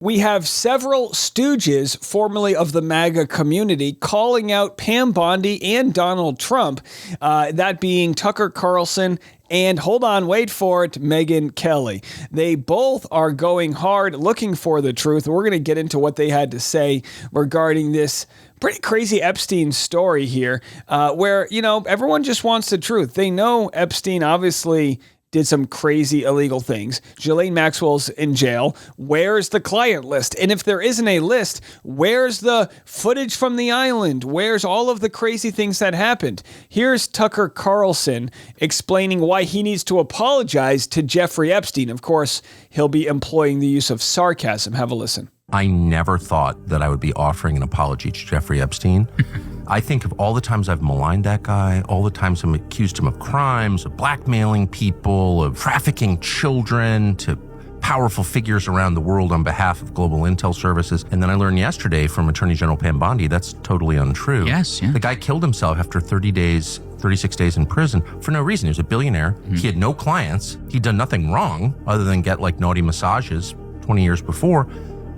We have several stooges, formerly of the MAGA community, calling out Pam Bondi and Donald Trump, that being Tucker Carlson and, hold on, wait for it, Megyn Kelly. They both are going hard, looking for the truth. We're going to get into what they had to say regarding this pretty crazy Epstein story here, where, everyone just wants the truth. They know Epstein obviously did some crazy illegal things. Ghislaine Maxwell's in jail. Where's the client list? And if there isn't a list, where's the footage from the island? Where's all of the crazy things that happened? Here's Tucker Carlson explaining why he needs to apologize to Jeffrey Epstein. Of course, he'll be employing the use of sarcasm. Have a listen. I never thought that I would be offering an apology to Jeffrey Epstein. I think of all the times I've maligned that guy, all the times I'm accused him of crimes, of blackmailing people, of trafficking children to powerful figures around the world on behalf of global intel services. And then I learned yesterday from Attorney General Pam Bondi that's totally untrue. Yes, yeah. The guy killed himself after 36 days in prison for no reason. He was a billionaire. Mm-hmm. He had no clients. He'd done nothing wrong other than get naughty massages 20 years before.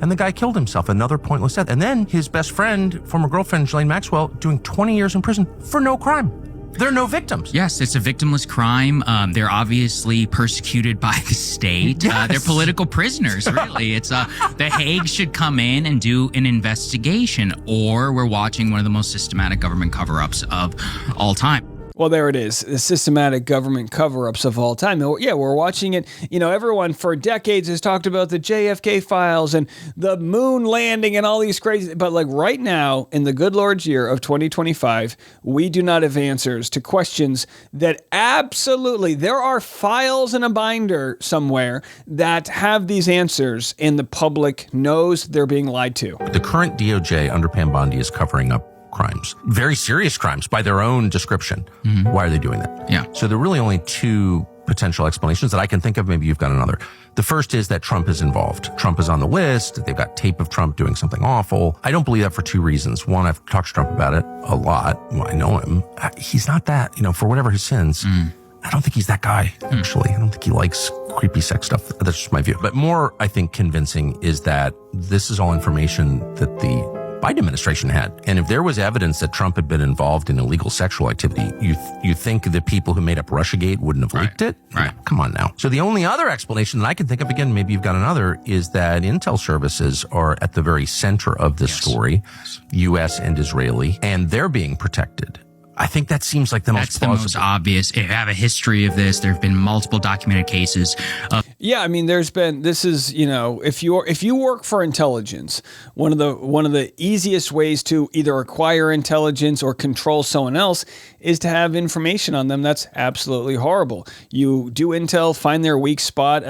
And the guy killed himself, another pointless death. And then his best friend, former girlfriend, Ghislaine Maxwell, doing 20 years in prison for no crime. There are no victims. Yes, it's a victimless crime. They're obviously persecuted by the state. Yes. They're political prisoners, really. It's The Hague should come in and do an investigation, or we're watching one of the most systematic government cover-ups of all time. Well, there it is. The systematic government cover-ups of all time. Yeah, we're watching it. Everyone for decades has talked about the JFK files and the moon landing and all these crazy... But right now, in the good Lord's year of 2025, we do not have answers to questions that absolutely... There are files in a binder somewhere that have these answers, and the public knows they're being lied to. The current DOJ under Pam Bondi is covering up crimes, very serious crimes by their own description. Mm-hmm. Why are they doing that? Yeah. So there are really only two potential explanations that I can think of. Maybe you've got another. The first is that Trump is involved. Trump is on the list. They've got tape of Trump doing something awful. I don't believe that for two reasons. One, I've talked to Trump about it a lot. Well, I know him. He's not that, for whatever his sins. I don't think he's that guy, actually. I don't think he likes creepy sex stuff. That's just my view. But more, I think, convincing is that this is all information that the Biden administration had. And if there was evidence that Trump had been involved in illegal sexual activity, you think the people who made up Russiagate wouldn't have leaked it? Right. Come on now. So the only other explanation that I can think of, again, maybe you've got another, is that intel services are at the very center of this story, U.S. and Israeli, and they're being protected. I think that seems like the most plausible. That's the most obvious. If you have a history of this, there have been multiple documented cases of... Yeah, if you work for intelligence, one of the easiest ways to either acquire intelligence or control someone else is to have information on them. That's absolutely horrible. You do intel, find their weak spot.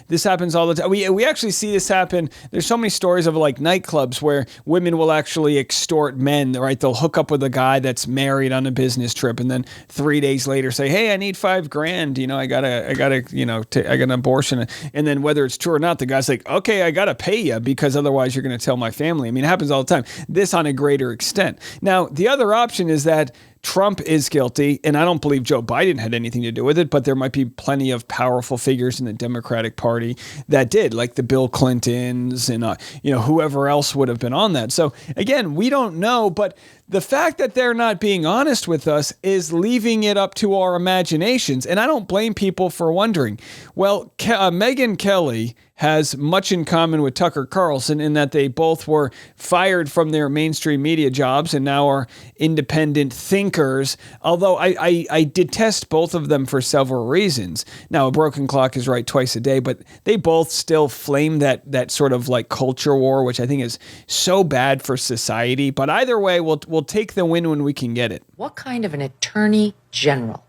This happens all the time. We actually see this happen. There's so many stories of nightclubs where women will actually extort men, right? They'll hook up with a guy that's married on a business trip, and then 3 days later say, "Hey, I need $5,000. I got an abortion." And then whether it's true or not, the guy's like, "Okay, I got to pay you because otherwise you're going to tell my family." It happens all the time. This on a greater extent. Now, the other option is that Trump is guilty, and I don't believe Joe Biden had anything to do with it, but there might be plenty of powerful figures in the Democratic Party that did, like the Bill Clintons and whoever else would have been on that. So again, we don't know, but the fact that they're not being honest with us is leaving it up to our imaginations, and I don't blame people for wondering. Well, Megyn Kelly has much in common with Tucker Carlson in that they both were fired from their mainstream media jobs and now are independent thinkers, although I detest both of them for several reasons. Now, a broken clock is right twice a day, but they both still flame that sort of culture war, which I think is so bad for society. But either way, we'll take the win when we can get it. What kind of an attorney general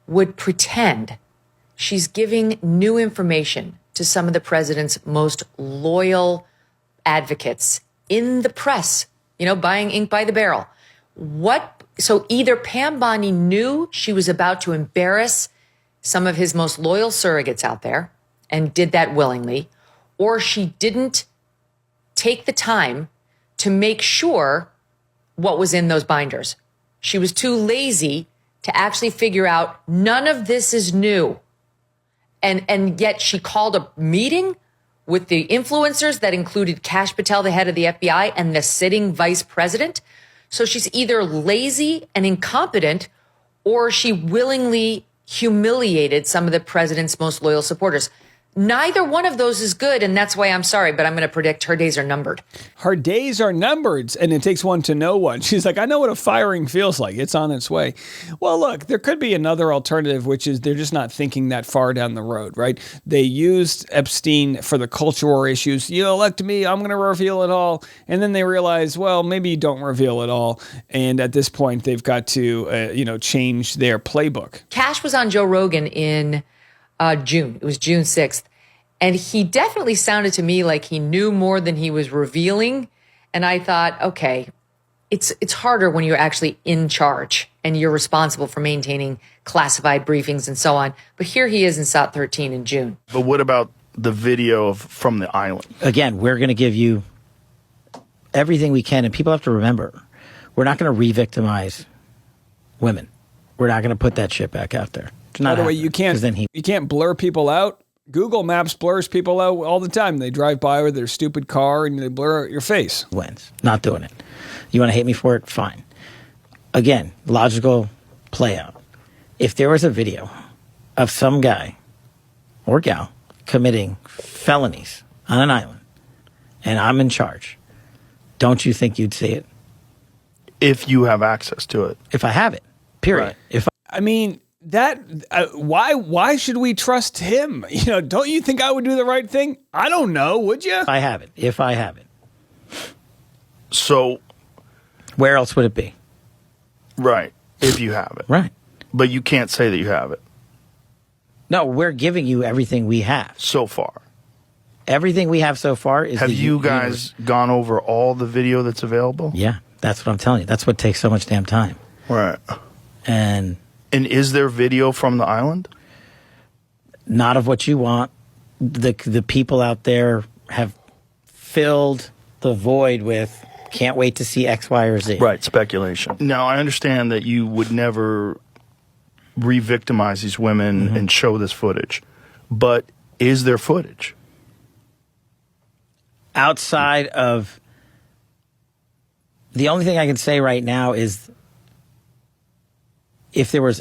would pretend she's giving new information to some of the president's most loyal advocates in the press, buying ink by the barrel? So either Pam Bondi knew she was about to embarrass some of his most loyal surrogates out there and did that willingly, or she didn't take the time to make sure what was in those binders. She was too lazy to actually figure out none of this is new. And yet she called a meeting with the influencers that included Kash Patel, the head of the FBI, and the sitting vice president. So she's either lazy and incompetent, or she willingly humiliated some of the president's most loyal supporters. Neither one of those is good, and that's why I'm sorry, but I'm going to predict her days are numbered. Her days are numbered, and it takes one to know one. She's like, I know what a firing feels like. It's on its way. Well, look, there could be another alternative, which is they're just not thinking that far down the road, right? They used Epstein for the culture war issues. You elect me, I'm going to reveal it all. And then they realize, well, maybe you don't reveal it all. And at this point, they've got to, change their playbook. Kash was on Joe Rogan in June. It was June 6th. And he definitely sounded to me like he knew more than he was revealing. And I thought, okay, it's harder when you're actually in charge and you're responsible for maintaining classified briefings and so on. But here he is in SOT 13 in June. But what about the video from the island? Again, we're going to give you everything we can. And people have to remember, we're not going to re-victimize women. We're not going to put that shit back out there. By the way, you can't blur people out. Google Maps blurs people out all the time. They drive by with their stupid car and they blur out your face. Wins. Not doing it. You want to hate me for it? Fine. Again, logical play out. If there was a video of some guy or gal committing felonies on an island and I'm in charge, don't you think you'd see it? If you have access to it. If I have it, period. Right. Why should we trust him? Don't you think I would do the right thing? I don't know. Would you? If I have it. So where else would it be? Right. If you have it. Right. But you can't say that you have it. No, we're giving you everything we have. So far. Everything we have so far is... Have you guys gone over all the video that's available? Yeah, that's what I'm telling you. That's what takes so much damn time. Right. And is there video from the island? Not of what you want. The people out there have filled the void with can't wait to see X, Y, or Z. Right, speculation. Now, I understand that you would never re-victimize these women and show this footage. But is there footage? Outside of... The only thing I can say right now is... If there was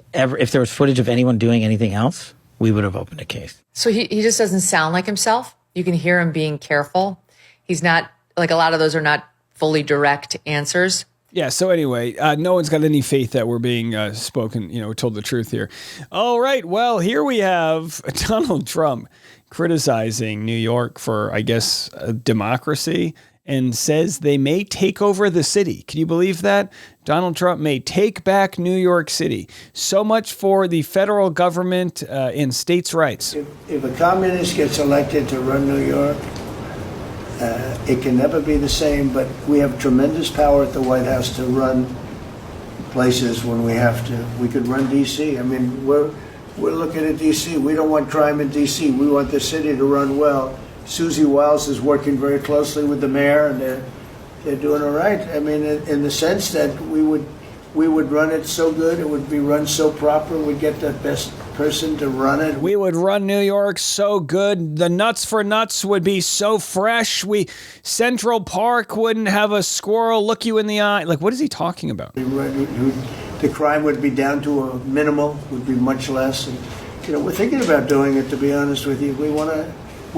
footage of anyone doing anything else, we would have opened a case. So he just doesn't sound like himself. You can hear him being careful. He's not, like a lot of those are not fully direct answers. Yeah, so anyway, no one's got any faith that we're being told the truth here. All right, well, here we have Donald Trump criticizing New York for, I guess, democracy, and says they may take over the city. Can you believe that? Donald Trump may take back New York City. So much for the federal government and states' rights. If a communist gets elected to run New York, it can never be the same, but we have tremendous power at the White House to run places when we have to. We could run D.C. I mean, we're looking at D.C. We don't want crime in D.C. We want the city to run well. Susie Wiles is working very closely with the mayor, and they're doing all right. I mean, in the sense that we would run it so good, it would be run so proper, we'd get the best person to run it. We would run New York so good. The nuts for nuts would be so fresh. Central Park wouldn't have a squirrel look you in the eye. Like, what is he talking about? The crime would be down to a minimal, would be much less. And, we're thinking about doing it, to be honest with you. We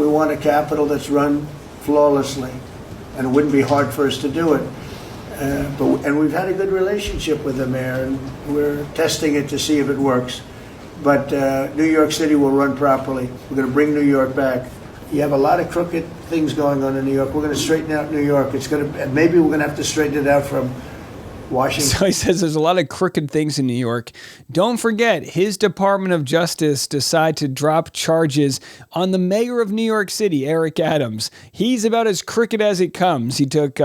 want a capital that's run flawlessly, and it wouldn't be hard for us to do it. And we've had a good relationship with the mayor, and we're testing it to see if it works. But New York City will run properly. We're going to bring New York back. You have a lot of crooked things going on in New York. We're going to straighten out New York. Maybe we're going to have to straighten it out from Washington. So he says there's a lot of crooked things in New York. Don't forget, his Department of Justice decided to drop charges on the mayor of New York City, Eric Adams. He's about as crooked as it comes. He took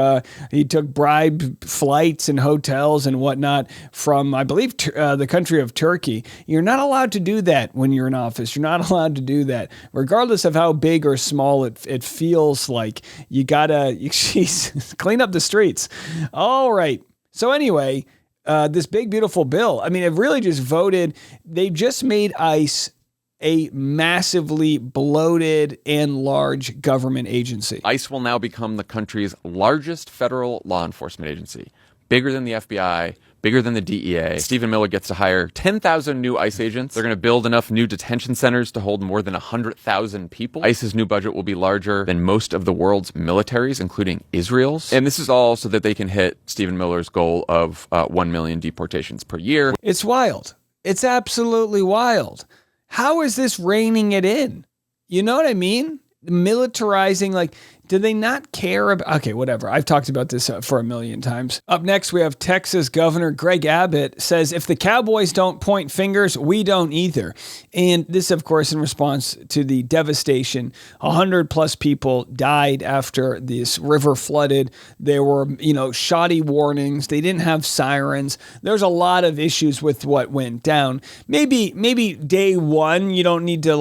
bribe flights and hotels and whatnot from, I believe, the country of Turkey. You're not allowed to do that when you're in office. You're not allowed to do that, regardless of how big or small it feels like. You gotta clean up the streets. All right. So anyway, this big, beautiful bill, I mean, it really just voted. They just made ICE a massively bloated and large government agency. ICE will now become the country's largest federal law enforcement agency, bigger than the FBI, bigger than the DEA. Stephen Miller gets to hire 10,000 new ICE agents. They're going to build enough new detention centers to hold more than 100,000 people. ICE's new budget will be larger than most of the world's militaries, including Israel's. And this is all so that they can hit Stephen Miller's goal of 1 million deportations per year. It's wild. It's absolutely wild. How is this reining it in? You know what I mean? Militarizing, like, do they not care about? Okay, whatever. I've talked about this for a million times. Up next, we have Texas Governor Greg Abbott says, if the Cowboys don't point fingers, we don't either. And this, of course, in response to the devastation. 100 plus people died after this river flooded. There were, shoddy warnings. They didn't have sirens. There's a lot of issues with what went down. Maybe day one, you don't need to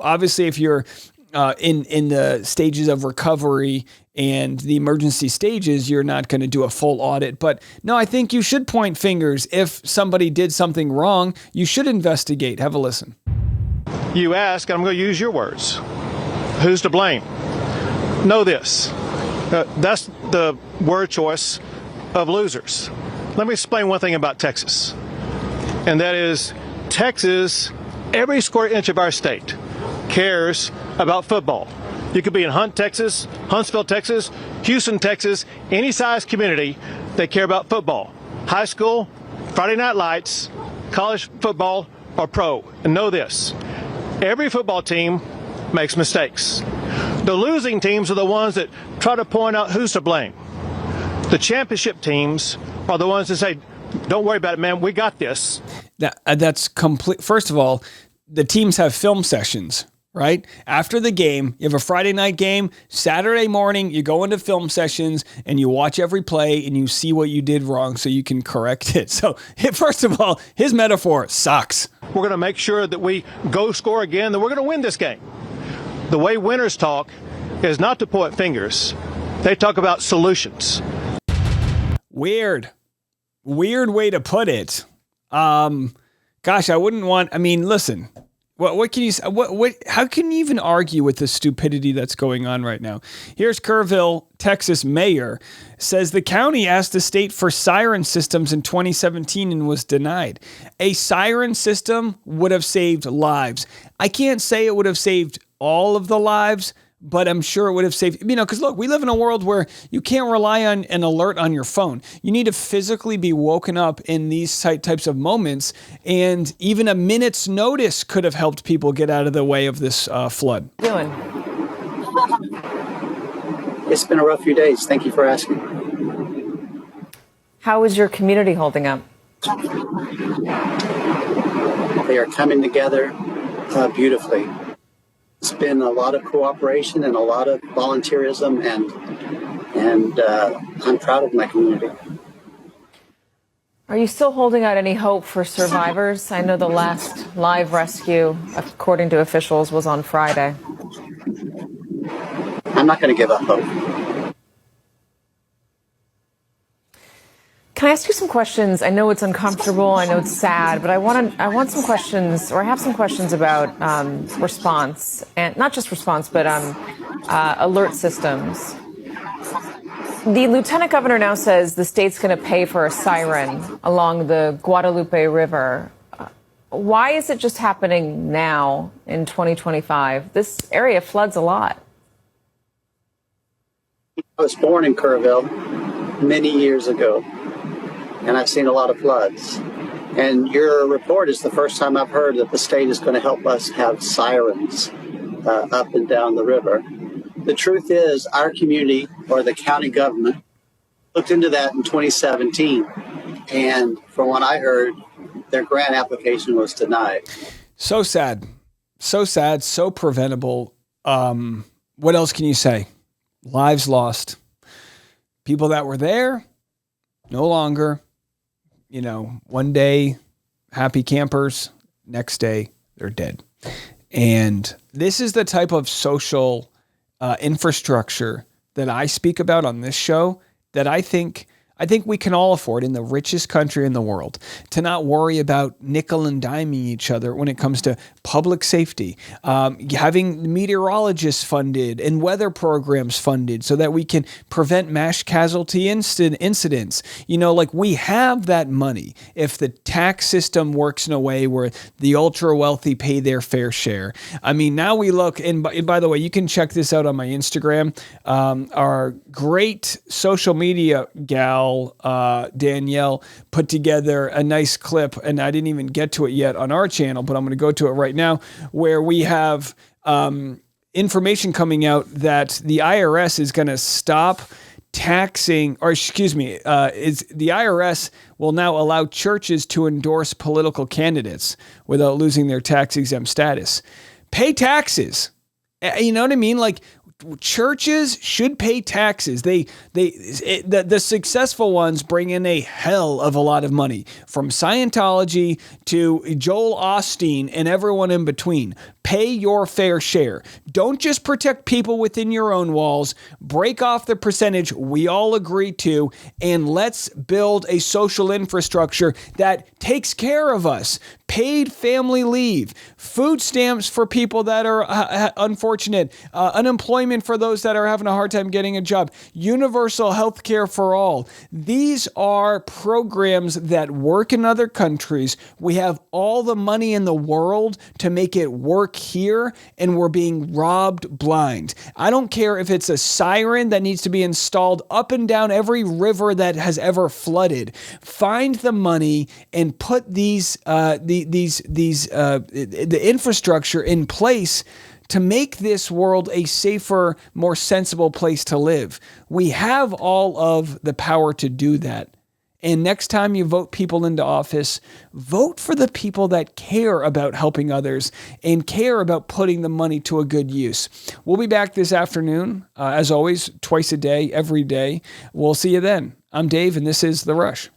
obviously if you're in the stages of recovery and the emergency stages, you're not going to do a full audit. But no, I think you should point fingers. If somebody did something wrong, you should investigate. Have a listen. You ask, and I'm going to use your words, who's to blame? Know this. That's the word choice of losers. Let me explain one thing about Texas. And that is, Texas, every square inch of our state cares about football. You could be in Hunt, Texas, Huntsville, Texas, Houston, Texas, any size community, they care about football. High school, Friday night lights, college football, or pro. And know this, every football team makes mistakes. The losing teams are the ones that try to point out who's to blame. The championship teams are the ones that say, don't worry about it, man, we got this. That's complete. First of all, the teams have film sessions, right? After the game, you have a Friday night game, Saturday morning, you go into film sessions and you watch every play and you see what you did wrong so you can correct it. So first of all, his metaphor sucks. We're going to make sure that we go score again, that we're going to win this game. The way winners talk is not to point fingers. They talk about solutions. Weird way to put it. Gosh, I wouldn't want, listen, what can you say? How can you even argue with the stupidity that's going on right now? Here's Kerrville, Texas mayor says the county asked the state for siren systems in 2017 and was denied. A siren system would have saved lives. I can't say it would have saved all of the lives, but I'm sure it would have saved, because look, we live in a world where you can't rely on an alert on your phone. You need to physically be woken up in these types of moments. And even a minute's notice could have helped people get out of the way of this flood. Doing? It's been a rough few days. Thank you for asking. How is your community holding up? They are coming together beautifully. It's been a lot of cooperation and a lot of volunteerism, and I'm proud of my community. Are you still holding out any hope for survivors? I know the last live rescue, according to officials, was on Friday. I'm not going to give up hope. Can I ask you some questions? I know it's uncomfortable. I know it's sad, but I want some questions, or I have some questions about response, and not just response, but alert systems. The lieutenant governor now says the state's going to pay for a siren along the Guadalupe River. Why is it just happening now in 2025? This area floods a lot. I was born in Kerrville many years ago, and I've seen a lot of floods. And your report is the first time I've heard that the state is going to help us have sirens up and down the river. The truth is, our community, or the county government, looked into that in 2017. And from what I heard, their grant application was denied. So sad, so preventable. What else can you say? Lives lost. People that were there, no longer. One day, happy campers. Next day, they're dead. And this is the type of social infrastructure that I speak about on this show that I think I think we can all afford, in the richest country in the world, to not worry about nickel and diming each other when it comes to public safety, having meteorologists funded and weather programs funded so that we can prevent mass casualty incidents. Like, we have that money if the tax system works in a way where the ultra wealthy pay their fair share. I mean, now we look, and by the way, you can check this out on my Instagram. Our great social media gal, Danielle, put together a nice clip, and I didn't even get to it yet on our channel, but I'm going to go to it right now, where we have information coming out that the IRS is going to stop taxing, or excuse me, the IRS will now allow churches to endorse political candidates without losing their tax-exempt status. Pay taxes. You know what I mean? Like, churches should pay taxes. The successful ones bring in a hell of a lot of money, from Scientology to Joel Osteen and everyone in between. Pay your fair share. Don't just protect people within your own walls. Break off the percentage we all agree to, and let's build a social infrastructure that takes care of us. Paid family leave, food stamps for people that are unfortunate, unemployment for those that are having a hard time getting a job, universal health care for all. These are programs that work in other countries. We have all the money in the world to make it work here, and we're being robbed blind. I don't care if it's a siren that needs to be installed up and down every river that has ever flooded. Find the money and put the infrastructure in place to make this world a safer, more sensible place to live. We have all of the power to do that. And next time you vote people into office, vote for the people that care about helping others and care about putting the money to a good use. We'll be back this afternoon, as always, twice a day, every day. We'll see you then. I'm Dave, and this is The Rush.